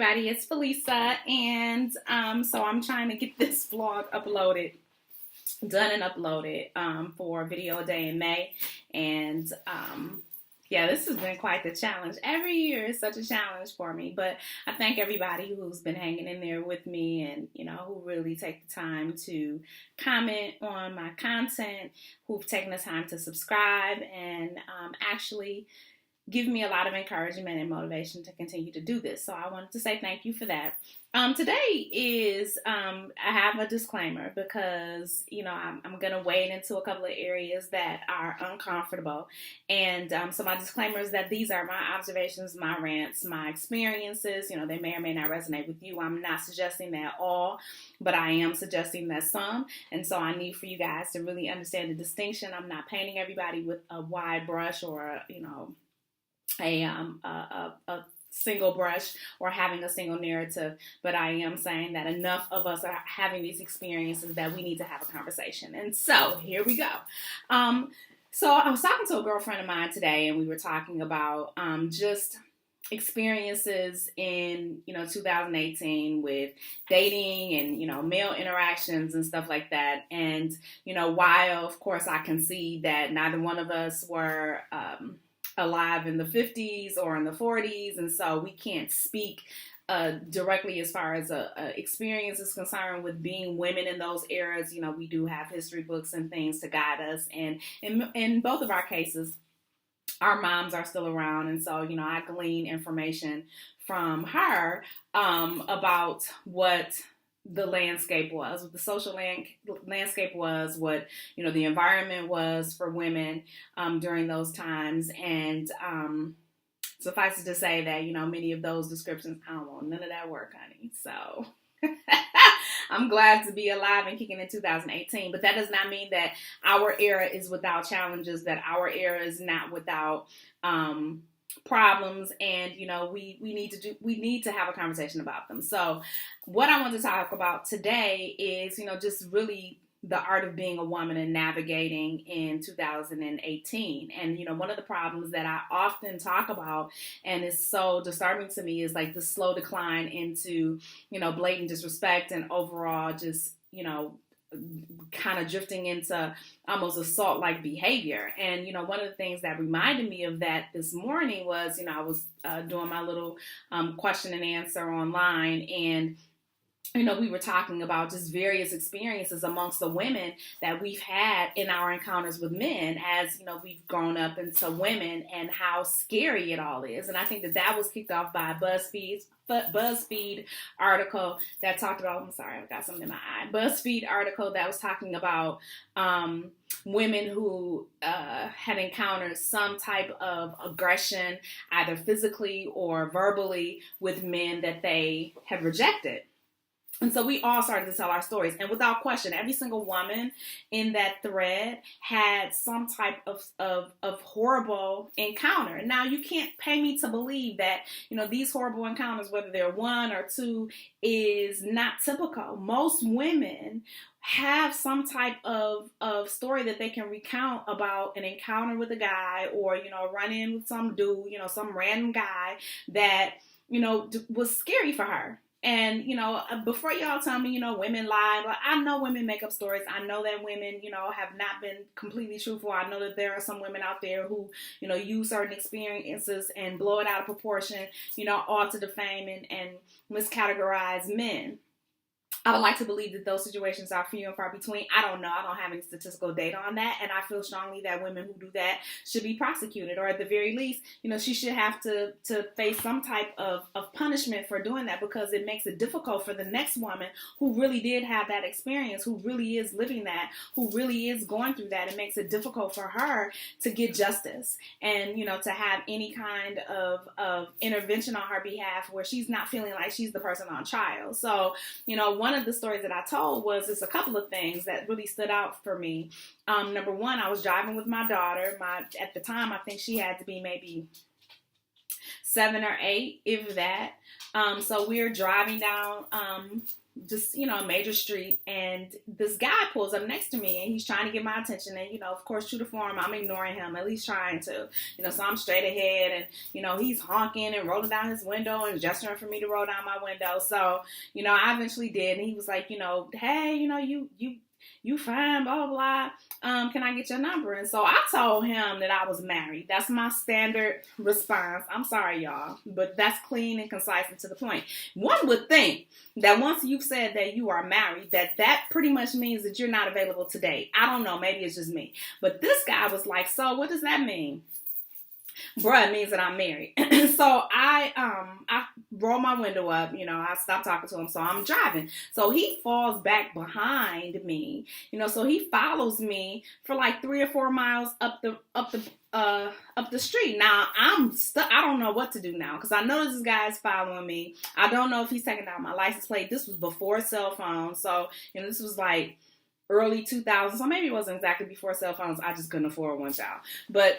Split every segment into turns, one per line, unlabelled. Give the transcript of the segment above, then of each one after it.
everybody, it's Felisa, and so I'm trying to get this vlog done and uploaded for Video Day in May, and yeah, this has been quite the challenge. Every year is such a challenge for me, but I thank everybody who's been hanging in there with me and, who really take the time to comment on my content, who've taken the time to subscribe and actually give me a lot of encouragement and motivation to continue to do this. So I wanted to say thank you for that. Today is, I have a disclaimer because, I'm going to wade into a couple of areas that are uncomfortable. And so my disclaimer is that these are my observations, my rants, my experiences. They may or may not resonate with you. I'm not suggesting that all, but I am suggesting that some. And so I need for you guys to really understand the distinction. I'm not painting everybody with a wide brush or, a single brush or having a single narrative, but I am saying that enough of us are having these experiences that we need to have a conversation. And so here we go. So I was talking to a girlfriend of mine today, and we were talking about just experiences in 2018 with dating and male interactions and stuff like that. And while of course I can see that neither one of us were alive in the 50s or in the 40s, and so we can't speak directly as far as experience is concerned with being women in those eras. We do have history books and things to guide us, and in both of our cases, our moms are still around, and so I glean information from her about what the landscape was, what the social landscape was, what the environment was for women during those times, and suffice it to say that many of those descriptions, I don't want none of that work, honey. So I'm glad to be alive and kicking in 2018, but that does not mean that our era is without challenges, that our era is not without problems, and we need to have a conversation about them. So what I want to talk about today is just really the art of being a woman and navigating in 2018. And one of the problems that I often talk about and is so disturbing to me is like the slow decline into blatant disrespect and overall just kind of drifting into almost assault-like behavior. And one of the things that reminded me of that this morning was I was doing my little question and answer online, and we were talking about just various experiences amongst the women that we've had in our encounters with men as, we've grown up into women, and how scary it all is. And I think that was kicked off by a BuzzFeed article that talked about, I'm sorry, I've got something in my eye. BuzzFeed article that was talking about women who had encountered some type of aggression, either physically or verbally, with men that they had rejected. And so we all started to tell our stories. And without question, every single woman in that thread had some type of horrible encounter. Now, you can't pay me to believe that, these horrible encounters, whether they're one or two, is not typical. Most women have some type of story that they can recount about an encounter with a guy, or, run in with some dude, some random guy that, was scary for her. And, before y'all tell me, women lie, like, I know women make up stories. I know that women, have not been completely truthful. I know that there are some women out there who, use certain experiences and blow it out of proportion, all to defame and miscategorize men. I would like to believe that those situations are few and far between. I don't know. I don't have any statistical data on that. And I feel strongly that women who do that should be prosecuted, or at the very least, she should have to face some type of punishment for doing that, because it makes it difficult for the next woman who really did have that experience, who really is living that, who really is going through that. It makes it difficult for her to get justice and, to have any kind of intervention on her behalf where she's not feeling like she's the person on trial. So, one of the stories that I told was just a couple of things that really stood out for me. Number one, I was driving with my daughter. At the time, I think she had to be maybe 7 or 8, if that. So we were driving down just, a major street, and this guy pulls up next to me, and he's trying to get my attention, and, of course, true to form, I'm ignoring him, at least trying to, so I'm straight ahead, and, he's honking and rolling down his window and gesturing for me to roll down my window, so, I eventually did, and he was like, hey, you fine, blah, blah, blah. Can I get your number? And so I told him that I was married. That's my standard response. I'm sorry, y'all, but that's clean and concise and to the point. One would think that once you've said that you are married, that pretty much means that you're not available to date. I don't know. Maybe it's just me. But this guy was like, so what does that mean? Bruh, it means that I'm married. So I roll my window up, I stopped talking to him, so I'm driving. So he falls back behind me, so he follows me for like 3 or 4 miles up the street. Now I'm stuck. I don't know what to do now, because I know this guy is following me. I don't know if he's taking down my license plate. This was before cell phones, so this was like early 2000s, so maybe it wasn't exactly before cell phones. I just couldn't afford one, child. But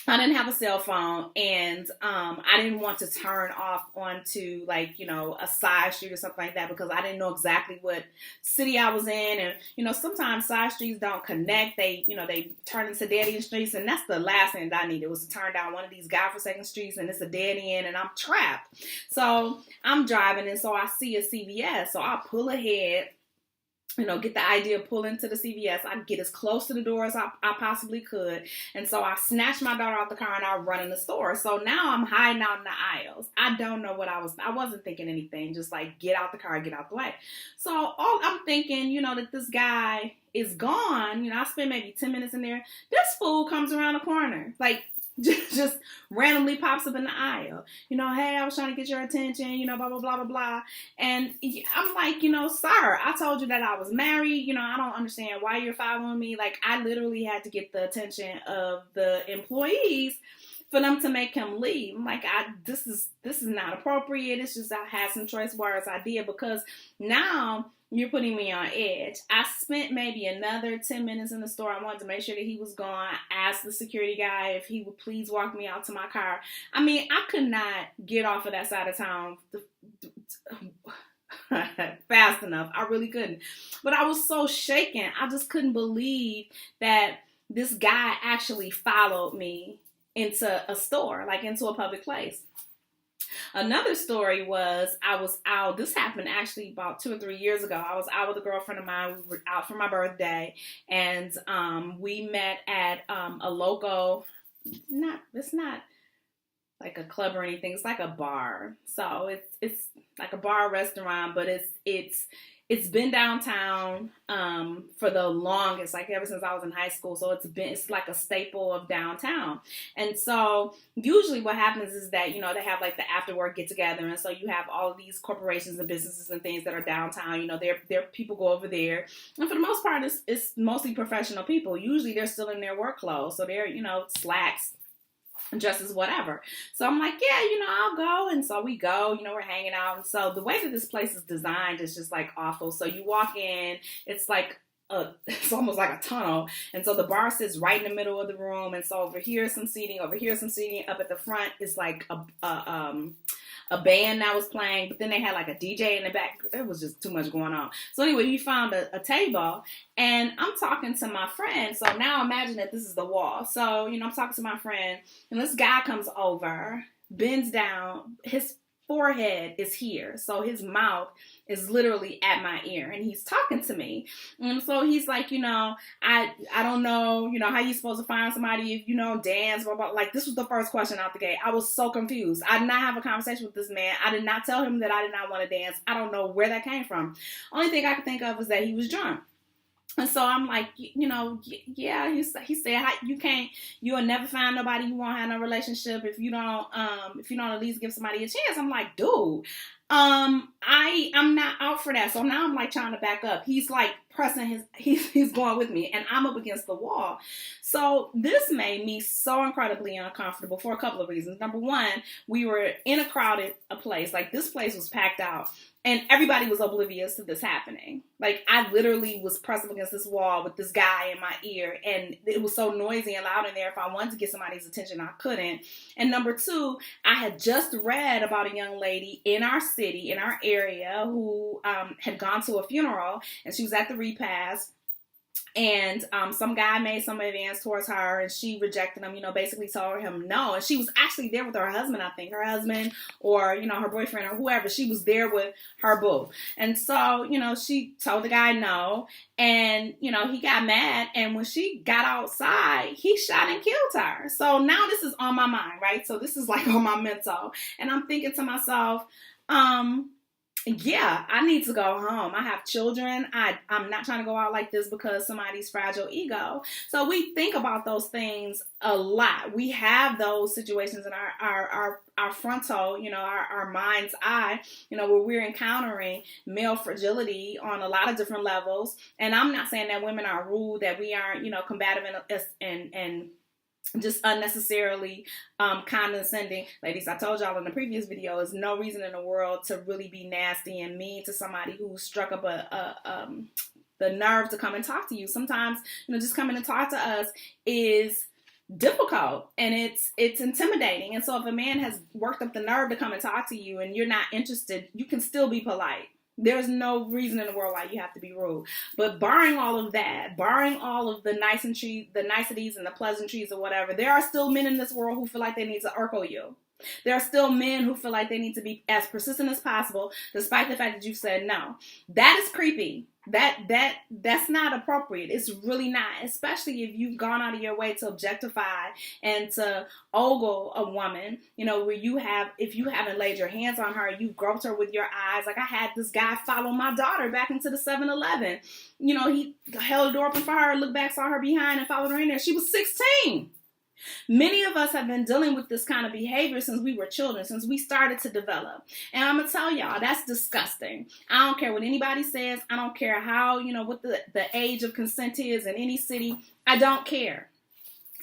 I didn't have a cell phone, and I didn't want to turn off onto a side street or something like that, because I didn't know exactly what city I was in, and sometimes side streets don't connect. They they turn into dead end streets, and that's the last thing that I needed, was to turn down one of these godforsaken streets, and it's a dead end, and I'm trapped. So I'm driving, and so I see a CVS, so I pull ahead. Get the idea of pulling to the CVS. I get as close to the door as I possibly could. And so I snatched my daughter out the car and I run in the store. So now I'm hiding out in the aisles. I don't know what I wasn't thinking anything. Just like, get out the car, get out the way. So I'm thinking, that this guy is gone. I spent maybe 10 minutes in there. This fool comes around the corner. Like, just randomly pops up in the aisle. Hey, I was trying to get your attention, blah, blah, blah, blah, blah. And I'm like, sir, I told you that I was married. I don't understand why you're following me. Like, I literally had to get the attention of the employees for them to make him leave. I'm like, this is not appropriate. It's just, I had some choice words I did, because now you're putting me on edge. I spent maybe another 10 minutes in the store. I wanted to make sure that he was gone. I asked the security guy if he would please walk me out to my car. I mean, I could not get off of that side of town fast enough. I really couldn't. But I was so shaken. I just couldn't believe that this guy actually followed me into a store, like into a public place. Another story was, I was out, this happened actually about 2 or 3 years ago. I was out with a girlfriend of mine. We were out for my birthday, and we met at a local, it's not like a club or anything. It's like a bar. So it's like a bar restaurant, but it's been downtown for the longest, like ever since I was in high school. So it's like a staple of downtown. And so usually what happens is that, they have like the after work get together. And so you have all of these corporations and businesses and things that are downtown. Their people go over there. And for the most part, it's mostly professional people. Usually they're still in their work clothes. So they're, slacks, dresses, whatever. So I'm like, yeah, I'll go. And so we go, we're hanging out. And so the way that this place is designed is just like awful. So you walk in, it's like it's almost like a tunnel. And so the bar sits right in the middle of the room. And so over here is some seating, over here is some seating. Up at the front is like a band that was playing, but then they had like a DJ in the back. It was just too much going on. So anyway, we found a table, and I'm talking to my friend. So now imagine that this is the wall. So, I'm talking to my friend, and this guy comes over, bends down, his forehead is here. So his mouth is literally at my ear, and he's talking to me. And so he's like, I don't know, how you supposed to find somebody if you don't dance, blah, blah. Like, this was the first question out the gate. I was so confused. I did not have a conversation with this man. I did not tell him that I did not want to dance. I don't know where that came from. Only thing I could think of was that he was drunk. And so I'm like, yeah, he said, you'll never find nobody, you won't have no relationship if you don't at least give somebody a chance. I'm like, dude, I'm not out for that. So now I'm like trying to back up. He's like pressing he's going with me, and I'm up against the wall. So this made me so incredibly uncomfortable for a couple of reasons. Number one, we were in a crowded place. Like, this place was packed out, and everybody was oblivious to this happening. Like, I literally was pressed up against this wall with this guy in my ear, and it was so noisy and loud in there. If I wanted to get somebody's attention, I couldn't. And number two, I had just read about a young lady in our city, in our area, who had gone to a funeral, and she was at the repast. And some guy made some advance towards her, and she rejected him, basically told him no. And she was actually there with her husband, I think, her husband or, her boyfriend or whoever. She was there with her boo. And so, she told the guy no. And, he got mad. And when she got outside, he shot and killed her. So now this is on my mind, right? So this is like on my mental. And I'm thinking to myself, yeah, I need to go home. I have children. I'm not trying to go out like this because somebody's fragile ego. So we think about those things a lot. We have those situations in our frontal, our mind's eye, where we're encountering male fragility on a lot of different levels. And I'm not saying that women are rude, that we aren't, combative and just unnecessarily condescending. Ladies, I told y'all in the previous video, there's no reason in the world to really be nasty and mean to somebody who struck up the nerve to come and talk to you. Sometimes, just coming to talk to us is difficult and it's intimidating. And so if a man has worked up the nerve to come and talk to you and you're not interested, you can still be polite. There's no reason in the world why you have to be rude. But barring all of that, barring all of the niceties and the pleasantries or whatever, there are still men in this world who feel like they need to urkel you. There are still men who feel like they need to be as persistent as possible, despite the fact that you said no. That is creepy. That's not appropriate. It's really not, especially if you've gone out of your way to objectify and to ogle a woman, if you haven't laid your hands on her, you've groped her with your eyes. Like, I had this guy follow my daughter back into the 7-Eleven. He held the door open for her, looked back, saw her behind, and followed her in there. She was 16. Many of us have been dealing with this kind of behavior since we were children, since we started to develop. And I'm going to tell y'all, that's disgusting. I don't care what anybody says. I don't care how, what the age of consent is in any city. I don't care.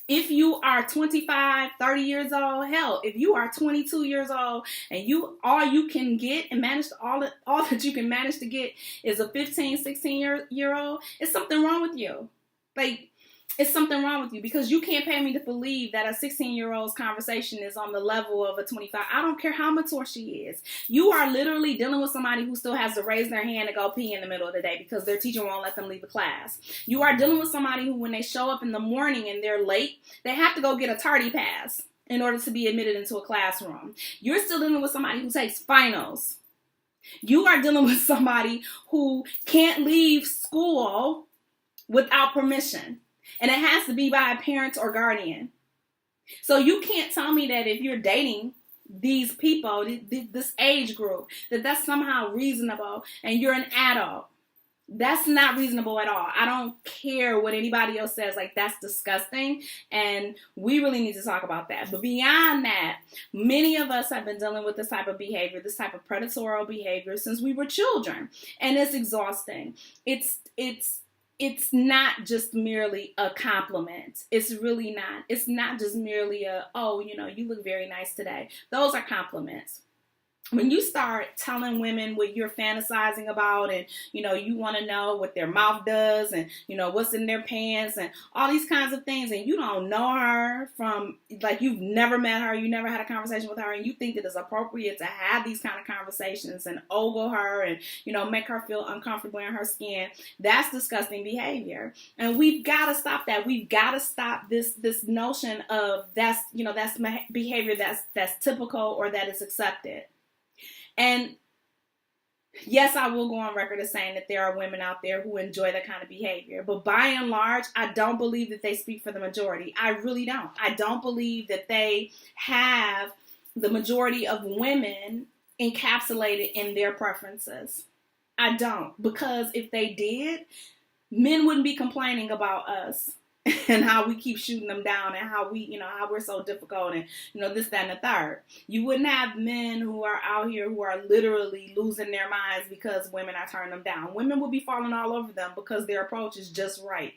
If you are 25, 30 years old, hell, if you are 22 years old and all you can get and all that you can manage to get is a 15, 16-year-old, it's something wrong with you. Like, it's something wrong with you, because you can't pay me to believe that a 16-year-old's conversation is on the level of a 25. I don't care how mature she is. You are literally dealing with somebody who still has to raise their hand and go pee in the middle of the day because their teacher won't let them leave the class. You are dealing with somebody who, when they show up in the morning and they're late, they have to go get a tardy pass in order to be admitted into a classroom. You're still dealing with somebody who takes finals. You are dealing with somebody who can't leave school without permission. And it has to be by a parent or guardian. So you can't tell me that if you're dating these people, this age group, that's somehow reasonable and you're an adult. That's not reasonable at all. I don't care what anybody else says. Like, that's disgusting. And we really need to talk about that. But beyond that, many of us have been dealing with this type of behavior, this type of predatory behavior since we were children. And it's exhausting. It's not just merely a compliment. It's really not. It's not just merely you look very nice today. Those are compliments. When you start telling women what you're fantasizing about and, you want to know what their mouth does and, what's in their pants and all these kinds of things, and you don't know her from, like, you've never met her, you never had a conversation with her, and you think that it's appropriate to have these kind of conversations and ogle her and, make her feel uncomfortable in her skin, that's disgusting behavior. And we've got to stop that. We've got to stop this notion of that's behavior that's typical or that is accepted. And yes, I will go on record as saying that there are women out there who enjoy that kind of behavior. But by and large, I don't believe that they speak for the majority. I really don't. I don't believe that they have the majority of women encapsulated in their preferences. I don't. Because if they did, men wouldn't be complaining about us. and how we keep shooting them down and how how we're so difficult and, this, that, and the third. You wouldn't have men who are out here who are literally losing their minds because women are turning them down. Women will be falling all over them because their approach is just right.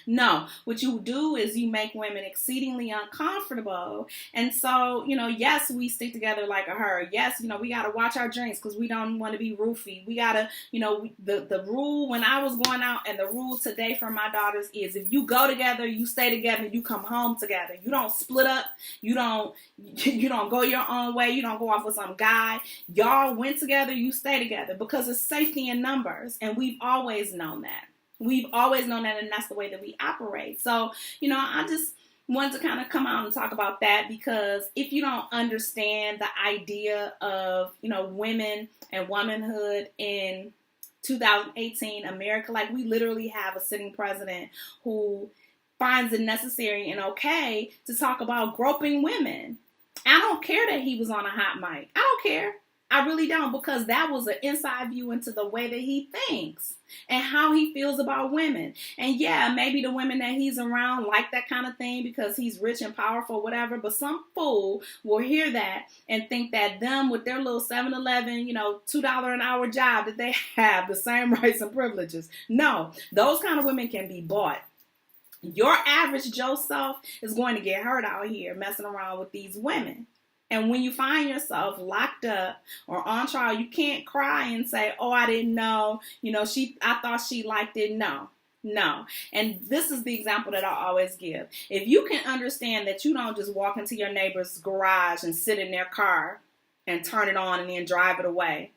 No, what you do is you make women exceedingly uncomfortable. And so, yes, we stick together like a herd. Yes, we got to watch our drinks because we don't want to be roofie. We got to, the rule when I was going out and the rule today for my daughters is if you go together, you stay together, you come home together. You don't split up. You don't go your own way. You don't go off with some guy. Y'all went together, you stay together because it's safety in numbers. And we've always known that. We've always known that, and that's the way that we operate. So, I just wanted to kind of come out and talk about that because if you don't understand the idea of, women and womanhood in 2018 America, like we literally have a sitting president who finds it necessary and okay to talk about groping women. I don't care that he was on a hot mic. I don't care. I really don't, because that was an inside view into the way that he thinks and how he feels about women. And yeah, maybe the women that he's around like that kind of thing because he's rich and powerful, whatever. But some fool will hear that and think that them with their little 7-Eleven, $2 an hour job that they have the same rights and privileges. No, those kind of women can be bought. Your average Joe self is going to get hurt out here messing around with these women. And when you find yourself locked up or on trial, you can't cry and say, oh, I didn't know, I thought she liked it. No. And this is the example that I always give. If you can understand that you don't just walk into your neighbor's garage and sit in their car and turn it on and then drive it away,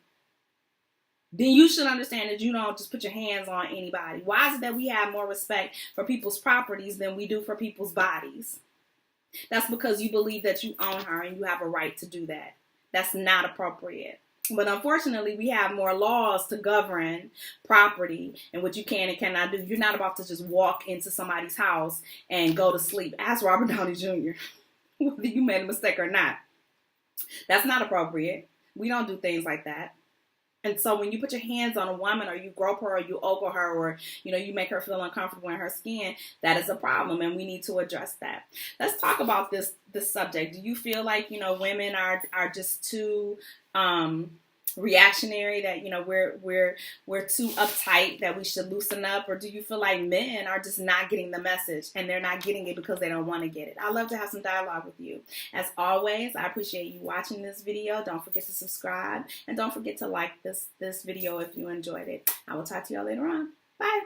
then you should understand that you don't just put your hands on anybody. Why is it that we have more respect for people's properties than we do for people's bodies? That's because you believe that you own her and you have a right to do that. That's not appropriate. But unfortunately, we have more laws to govern property and what you can and cannot do. You're not about to just walk into somebody's house and go to sleep. Ask Robert Downey Jr. whether you made a mistake or not. That's not appropriate. We don't do things like that. And so when you put your hands on a woman or you grope her or you ogle her or, you make her feel uncomfortable in her skin, that is a problem and we need to address that. Let's talk about this subject. Do you feel like, women are just too reactionary, that, we're too uptight, that we should loosen up? Or do you feel like men are just not getting the message and they're not getting it because they don't want to get it? I'd love to have some dialogue with you. As always, I appreciate you watching this video. Don't forget to subscribe and don't forget to like this video if you enjoyed it. I will talk to y'all later on. Bye.